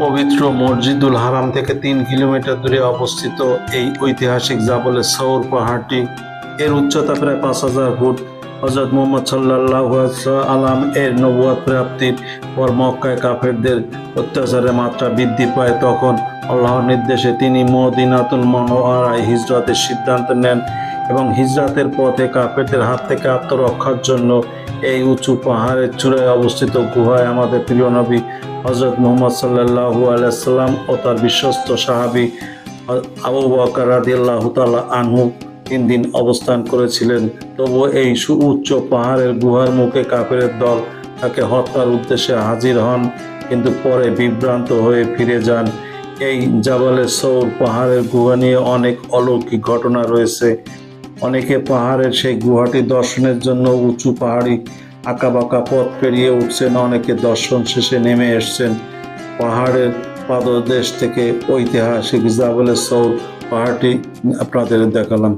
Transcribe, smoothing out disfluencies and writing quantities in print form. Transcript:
পবিত্র মসজিদুল হারাম থেকে ৩ কিলোমিটার দূরে অবস্থিত এই ঐতিহাসিক জাবলে সৌর পাহাড়টি এর উচ্চতা প্রায় ৫,০০০ ফুট। হযরত মুহাম্মদ সাল্লাল্লাহু আলাইহি এর নবুয়ত প্রাপ্তির পর মক্কায় কাফেরদের অত্যাচারের মাত্রা বৃদ্ধি পায়। তখন আল্লাহর নির্দেশে তিনি মদিনাতুল মুনাওয়ারায় হিজরতের সিদ্ধান্ত নেন এবং হিজরতের পথে কাফেরদের হাত থেকে আত্মরক্ষার জন্য এই উঁচু পাহাড়ের চূড়ায় অবস্থিত গুহায় আমাদের প্রিয় নবী হযরত মুহাম্মদ সাল্লাল্লাহু আলাইহি সাল্লাম ও তার বিশ্বস্ত সাহাবী আবু বকর রাদিয়াল্লাহু তাআলা আনহু ৩ দিন অবস্থান করেছিলেন। তবুও এই সুউচ্চ পাহাড়ের গুহার মুখে কাফেরের দল তাকে হত্যার উদ্দেশ্যে হাজির হন, কিন্তু পরে বিভ্রান্ত হয়ে ফিরে যান। এই জাবালে সৌর পাহাড়ের গুহা নিয়ে অনেক অলৌকিক ঘটনা রয়েছে। অনেকে পাহাড়ের সেই গুহাটি দর্শনের জন্য উঁচু পাহাড়ি আঁকাবাঁকা পথ পেরিয়ে উঠছেন, অনেকে দর্শন শেষে নেমে এসছেন পাহাড়ের পাদদেশ থেকে। ঐতিহাসিক জাবলে সৌর পাহাড়টি আপনাদের দেখালাম।